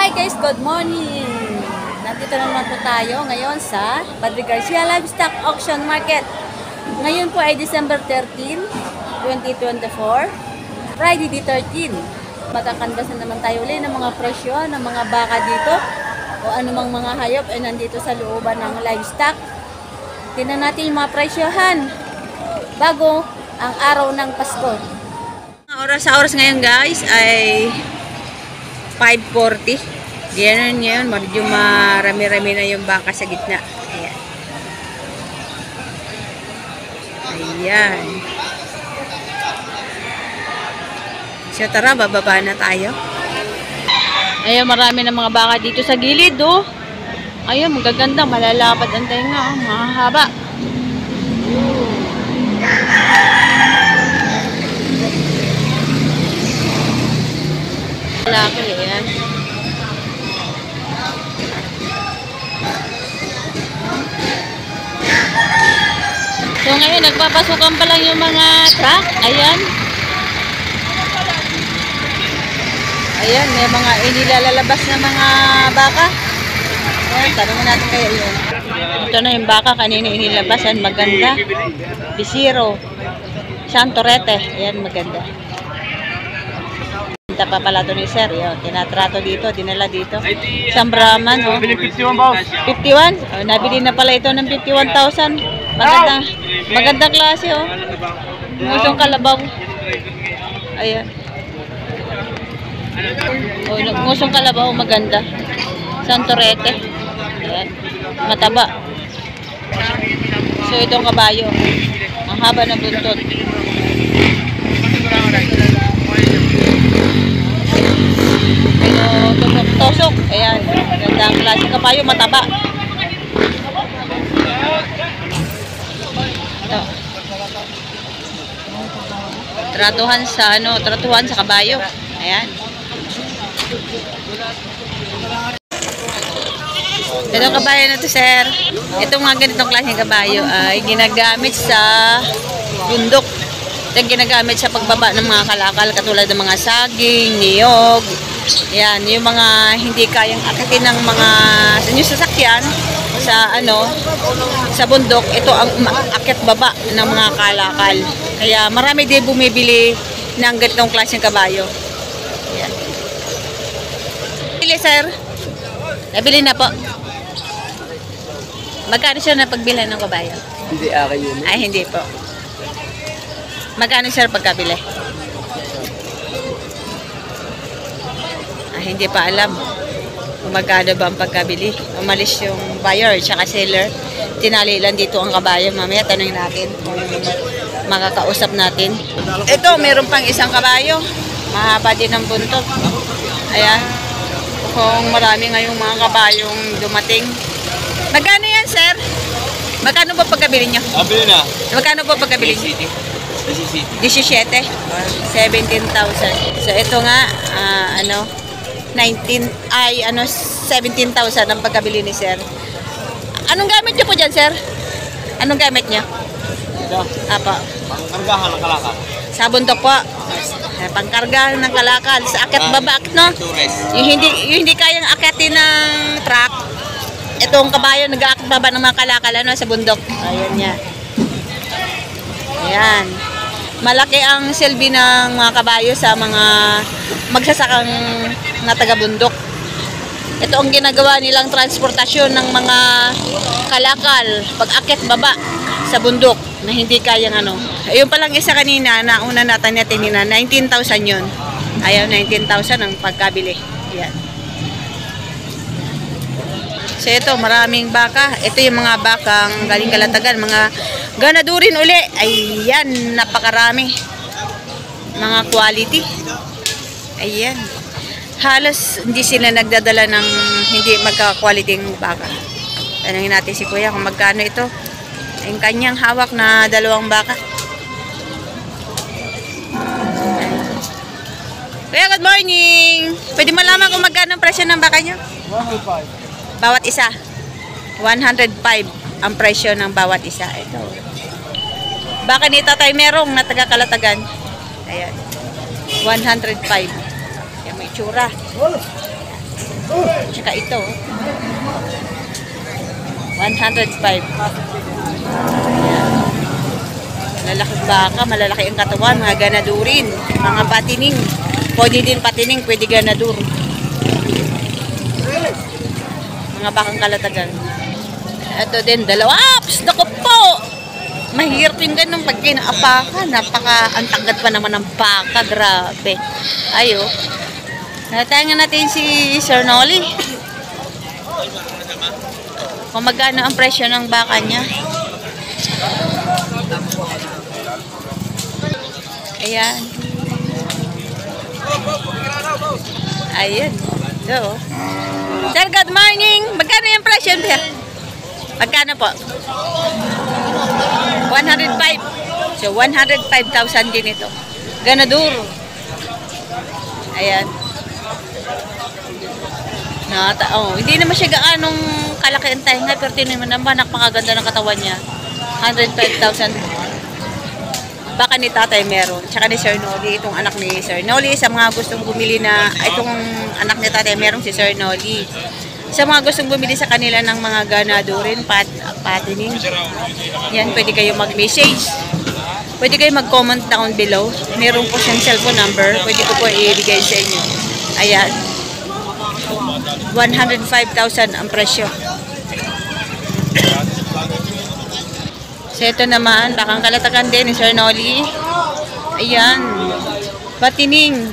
Hi guys, good morning! Nandito naman po tayo ngayon sa Padre Garcia Livestock Auction Market. Ngayon po ay December 13, 2024, Friday the 13. Magkakanvas na naman tayo ulit ng mga presyo ng mga baka dito o anumang mga hayop ay nandito sa looban ng livestock. Tingnan natin yung mga presyohan bago ang araw ng Pasko. Oras sa oras ngayon guys ay 5:40. Ganyan ngayon, medyo marami-rami na yung baka sa gitna. Ayan. Ayan. So tara, bababa na tayo. Ayan, marami na mga baka dito sa gilid, oh. Ayan, magaganda, malalapad ang tenga, oh. Mahaba. Laki, ayan. So ngayon, nagpapasukan pa lang yung mga truck. Ayan. Ayan, may mga inilalabas na mga baka. Ayan, tanongin natin kayo yun. Ito na yung baka, kanina inilabasan. Maganda. Bisiro. Santorete. Ayan, maganda. Pa pala ito ni Sir, yun, tinatrato dito, dinala dito. Isang Brahman, oh. 51? Oh, nabili na pala ito ng 51,000. Magandang klase, oh. Ngusong kalabaw. Ayan. Oh, ngusong kalabaw, maganda. Santorete. Ayan. Mataba. So, itong kabayo. Ang haba ng buntot. Tosok. Ayan. Ganda ang klase kabayo, mataba. Ito. Tratuhan sa kabayo. Ayan. Itong kabayo na to, sir. Itong mga ganitong klaseng kabayo ay ginagamit sa bundok. Ito ginagamit sa pagbaba ng mga kalakal katulad ng mga saging, niyog. Yan, yung mga hindi kayang akitin ng mga sasakyan sa bundok, ito ang akit baba ng mga kalakal. Kaya marami din bumibili ng ganitong klaseng kabayo. Yan. Bili, sir. Nabili na po. Magkano siya na pagbili ng kabayo? Hindi akin yun. Ay, hindi po. Magkano siya pagkabili? Hindi pa alam kung magkano ba ang pagkabili. Umalis yung buyer at seller. Tinali lang dito ang kabayo. Mamaya tanongin natin kung makakausap natin. Ito, meron pang isang kabayo. Mahaba din ang buntot. Ayan. Kung marami ngayong mga kabayong dumating. Magkano yan, sir? Magkano po pagkabili nyo? Abili na. Magkano po pagkabili nyo? 17. 17. 17,000. So, ito nga, 17,000 ang pagkabili ni sir. Anong gamit niyo po dyan, sir? Anong gamit niyo? Ito? Apo. Pangkargahan ng kalakal. Sa bundok po. Pangkargahan ng kalakal. Sa akyat babak, no? Yung hindi kayang akyatin ng truck. Itong kabayo nag-aakyat baba ng mga kalakal sa bundok. Ayan niya. Ayan. Malaki ang silbi ng mga kabayo sa mga magsasakang na taga-bundok. Ito ang ginagawa nilang transportasyon ng mga kalakal pag-akit baba sa bundok na hindi kayang Ayun palang isa kanina na una natin 19,000 yun. Ayaw, 19,000 ang pagkabili. Yan. So ito, maraming baka. Ito yung mga bakang galing Kalatagan. Mga ganadurin uli. Ayan, napakarami. Mga quality. Ayan. Halos hindi sila nagdadala ng hindi magka-quality ng baka. Tanungin natin si Kuya kung magkano ito. Yung kanyang hawak na 2 baka. Kuya, good morning! Pwede malaman kung magkano ang presyo ng baka nyo? 105. Bawat isa. 105 ang presyo ng bawat isa. Ito. Baka ni Tatay Merong na taga Kalatagan. Ayan. 105. Yan may tsura. Tsaka ito. 105. Ayan. Malalaking baka, malalaki ang katawan, mga ganadurin, mga patining. Pwede din patining, pwede ganadur. Mga bakang kalatagan. Ito din, dalawa. Aps! Naku po! Mahirap yung ganun pag kinaapakan. Ang tanggat pa naman ng baka. Grabe. Ayo. Natayangan natin si Sir Nolly. Kung magkano ang presyo ng baka niya. Ayan. Ayan. So, Sir, good morning. Magkano yung presyo niya? Magkano po? 105. So, 105,000 din ito. Ganadur. Ayan. Hindi naman siya gaanong kalaki ang tainga, pero tinan mo naman, napakaganda ng katawan niya. 105,000. Baka ni tatay meron. Tsaka ni Sir Nolly, itong anak ni Sir Nolly. Sa mga gustong bumili na, itong anak ni tatay meron si Sir Nolly. Sa mga gustong bumili sa kanila ng mga ganadurin, patining, yan, pwede kayo mag-message. Pwede kayo mag-comment down below. Meron po siyang cellphone number. Pwede ko po i-ibigay sa inyo. Ayan. 105,000 ang presyo. So, ito naman, bakang kalatagan din ni Sir Nolly. Ayan. Patining.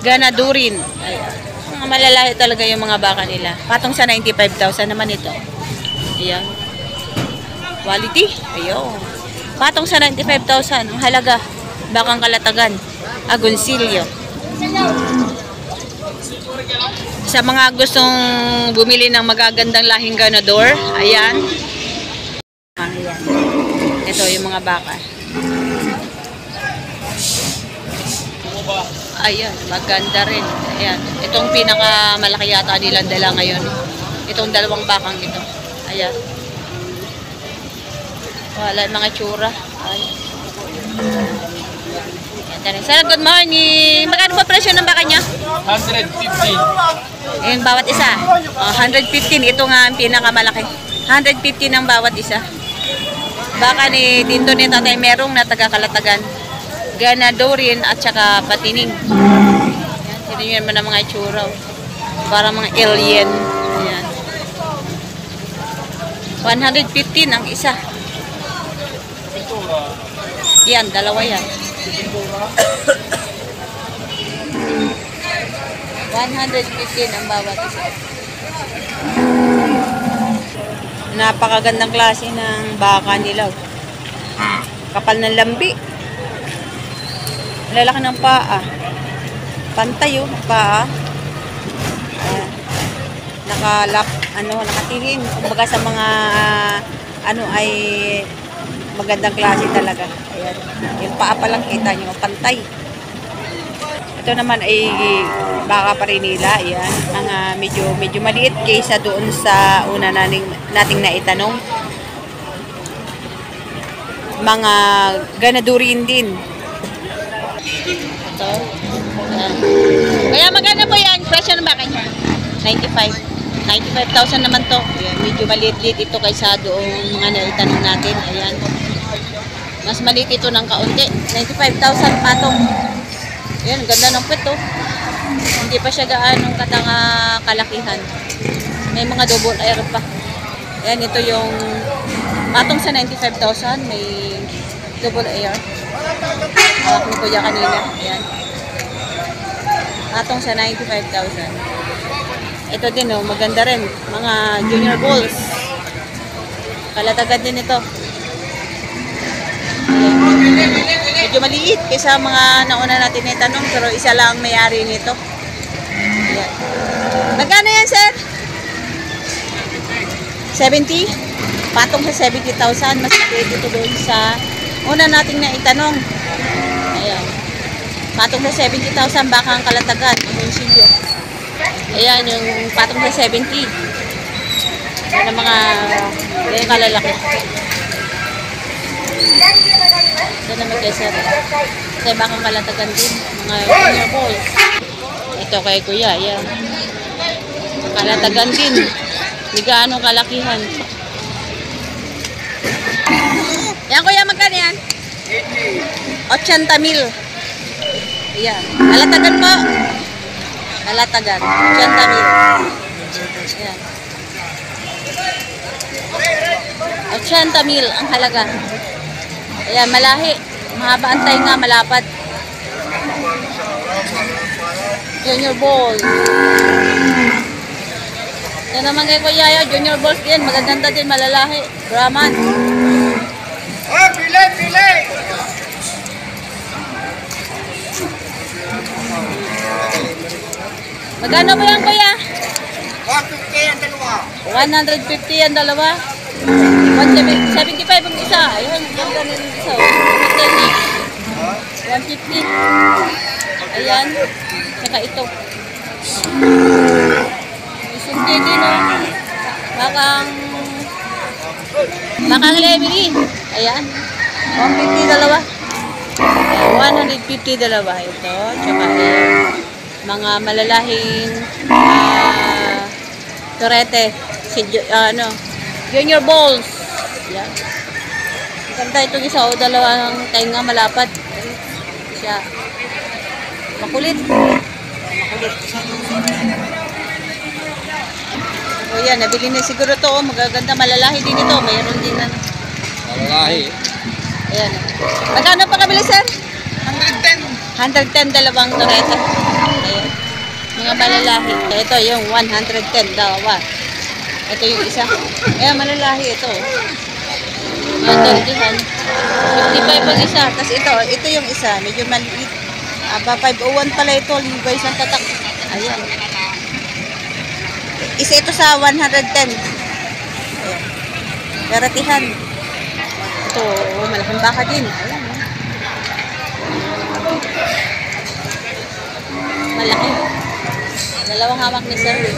Ganadurin. Ayan. Mga malalahi talaga yung mga baka nila. Patong sa 95,000 naman ito. Ayan. Quality. Ayun. Patong sa 95,000. Ang halaga. Bakang kalatagan. Agoncillo. Sa mga gustong bumili ng magagandang lahing ganador, ayan. Ayan. Ito yung mga baka. Ayan, maganda rin. Ayan. Itong pinakamalaki yata nilang dala ngayon. Itong dalawang bakang ito. Ayan. Wala yung mga tsura. Ayan. Sir, good morning. Magkano ba presyo ng baka niya? 150. Yung bawat isa. 115. Ito nga ang pinakamalaki. 150 ng bawat isa. Baka ni dito ni tatay merong na taga-kalatagan. Ganadurin at saka patining. Yan, tinignan mo na mga itsura. Para mga alien. Ayan. 115 ang isa. Yan, dalawa yan. 115 ang bawat isa. Napakagandang klase ng baka nila. Kapal ng lambi. Lalaki ng paa. Pantay yung paa. Nakatingin. Kumbaga sa mga ay magandang klase talaga. Ayan. Yung paa pa lang kita nyo, pantay. Ito naman ay baka pa rin nila. Ayan. Mga medyo maliit kaysa doon sa una nating naitanong. Mga ganadurin din. Ito. Kaya magkano po yan? Presyo ng baka niya? 95. 95,000 naman to. Ayan, medyo maliit-liit ito kaysa doong mga naitanong natin. Ayan. Mas maliit ito ng kaunti. 95,000 patong. Ayan, ganda ng pweto. Hindi pa siya gaanong kalakihan. May mga double air pa. Ayan, ito yung patong sa 95,000. May double air. Hawak ni Kuya kanina. Ayan. Patong sa 95,000. Ito din, oh, maganda rin. Mga junior bulls. Kalatagan din ito. Ayan. Medyo maliit kaysa mga nauna natin na tanong, pero isa lang ang may-ari nito. Ayan. Magkano yan, sir? 70? Patong sa 70,000. Mas maliit ito doon sa una natin na itanong. Ayan. Patong sa 70,000, baka ang kalatagan. Agoncillo. Ayan, yung patong sa 70. Ayan ang mga kalalaki. Ito naman kay sir. Kasi bakang kalatagan din. Mga junior balls. Ito kay kuya, ayan. Kalatagan din. Hindi gaano kalakihan. Yan kuya, magkano yan? 80,000. Ayan. Kalatagan po. Kalatagan. 80,000. Ayan. 80,000 ang halaga. Ayan, malahi. Mahaba ang tainga, malapad. Junior balls. Yan naman kay Kuya, junior balls din. Magaganda din, malalahi. Brahman. Oh, pili, pili! Magkano po yan, Kuya? 150 ang dalawa. 150 ang dalawa. 175 ang isa. Ayun, ang ganda ng isa. 150. Ayan. Saka ito. Isunti din, oh. Bakang lemiri. Ayan. 150 dalawa. 150 dalawa ito. Tsaka mga malalahing turete. Junior balls. Ayan. Ganda itong isa, o dalawang tainga malapad. Siya. Makulit. Makulit. O yan, nabili na siguro to. Magaganda, malalahi din ito. Mayroon din na. Malalahi. Ayan. Magkano pa kabili, sir? 110. 110 dalawang torete. Ayan. Mga malalahi. Ito yung 110 dalawa. Ito yung isa. Ayan, malalahi ito. Ito, diyan. 55 ang isa. Tapos ito yung isa. Medyo maliit. 501 pala ito. Libay isang tatak. Ayan. Isa ito sa 110. Ayan. Karatihan. Ito, malaking baka din. Ayan. Malaki. Dalawang hawak ni sir. Ayan.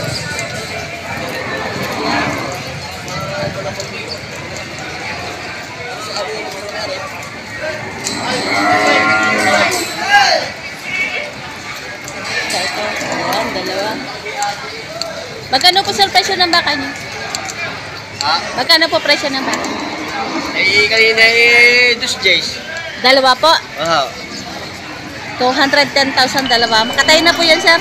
Ito. Ayan, dalawa. Magkano po sir presyo ng baka niyo? Ha? Magkano po presyo ng baka? Kanina dos Jays. Dalawa po. Aha. 210,000 dalawa. Makatay na po yan sir?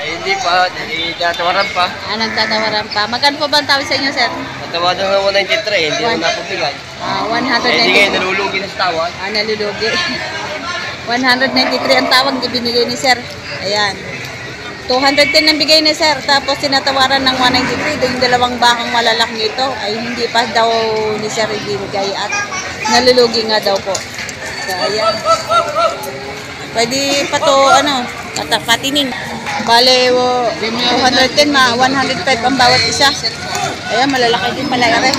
Hindi pa. Tatawaran pa. Nagtatawaran pa. Magkano po ba ang tawag sa inyo sir? Tatawaran ng 193. Hindi na napabigay. 193. Hindi ngayon nalulugi na sa tawad. Nalulugi. 193 ang tawag ibinigay ni sir. Ayan. 210 ang bigay ni sir. Tapos tinatawaran ng 193. Yung dalawang bakang malalaki nito ay hindi pa daw ni sir ibinigay at nalulugi nga daw po. So, ayan. Pwede pa to, patining. Bale, 210 105 ang bawat isa. Ayan, malalaki din pala ere.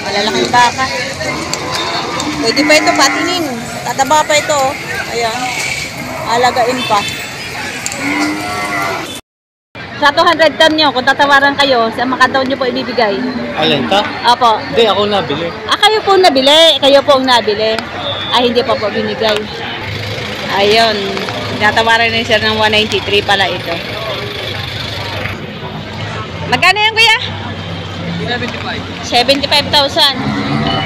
Malalaking baka. Pwede pa ito patining. Tataba pa ito. Ayan. Alagain pa. Sa 210 nyo, kung tatawaran kayo, sa makadaw nyo po ibibigay. Alin ta? Apo. Hindi, ako nabili. Kayo po nabili. Kayo po ang nabili. Ay, hindi pa po binigay. Ayun. Tatawaran na siya ng 193 pala ito. Magkano yan, kuya? 75,000.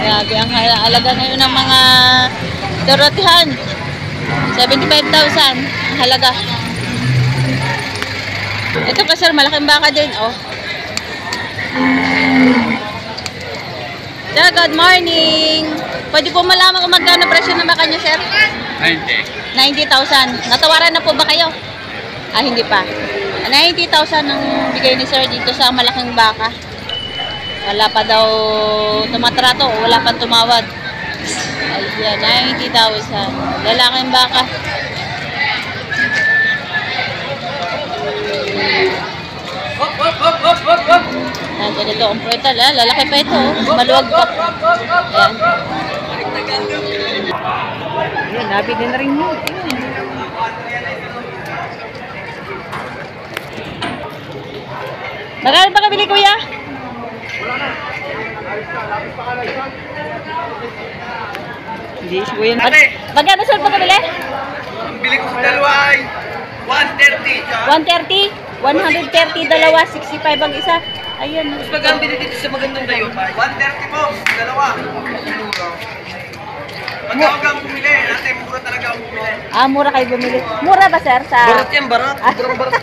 Grabe ang halaga ngayon ng mga dorotihan. 75,000 ang halaga. Ito pa sir, malaking baka din, oh. Sir, good morning. Pwede po malaman kung magkano presyo ng baka niyo, sir? 90,000. Natawaran na po ba kayo? Hindi pa. 90,000 ang bigay ni sir dito sa malaking baka. Wala pa daw tumatrato, wala pa tumawad. Ayan, 90,000. Lalaking baka. Nandiyan ito ang pretal, lalaki pa ito, maluwag pa. Ayan. Ayan, nabili na rin yun. Magkano pa kabili, kuya? Hindi, si kuya. Magkano sir pa kabili? Bili ko sa dalawa ay 130. 130? 130 dalawa, 65 ang isa. Ayun. Mas maganda dito sa magandang dayo. 130 po, dalawa. Magkawag ang bumili. Ate, mura talaga ang bumili. Ah, mura kayo bumili. Mura ba, sir? Sa... Barat yan, barat. Sobrang barat.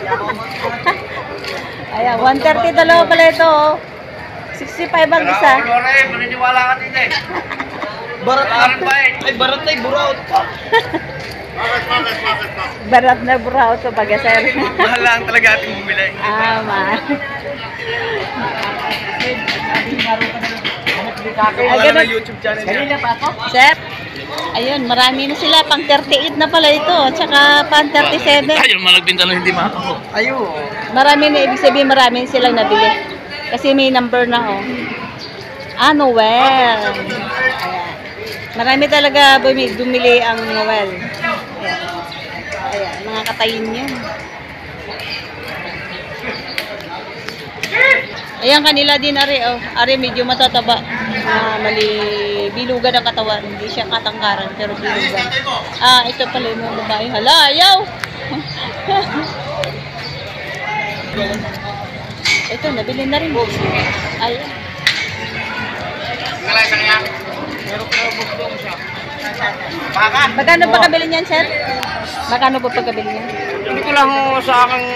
Ayan, 130 dalawa pala ito. Oh. 65 ang isa. Lore, maniniwala ka din eh. Barat Barat ba eh? Ay, barat na, buraot pa. Barat na buraw ito baga, sir. Mahal lang talaga ating bumili. Ah, ma. Wala ganun. na YouTube channel niya. Sir, ayun, marami na sila. Pang 38 na pala ito. Tsaka pang 37. Ayun, malagbinta lang hindi makakaho. Ayun. Marami na, ibig sabihin marami silang nabili. Kasi may number na, oh. Ah, Noel. Ayan. Marami talaga bumili ang Noel. Ayan. Ayan, mga katayin yun. Ayan, kanila din, Ari. Oh. Ari, medyo matataba. Mali, bilugan ang katawan. Hindi siya katangkaran, pero bilugan. Ah, ito pala yung mga babae. Hala, ayaw! Ito, nabili na rin. Ayan. Kalasa niya. Meron ko na bugdong siya. Baka. Magkano pa kabili niyan, sir? Magkano po pagkabili niyan? Hindi ko lang sa aking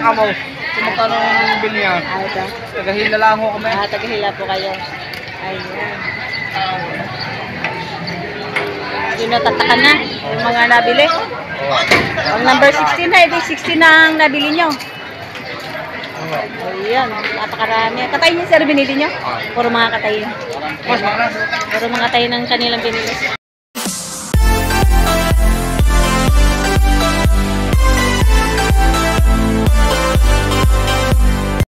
amaw. Kung magkano ang bili niya. Ah, ito. Tagahila lang ako kami. Ah, tagahila po kayo. Ayan. Yung natataka na, yung mga nabili. Ang number 16 na, ito 16 na ang nabili nyo. Ayan, napakarami. Katayin yung sir binili nyo? Puro mga katayin. Mas, Puro mga katayin ang kanilang binili.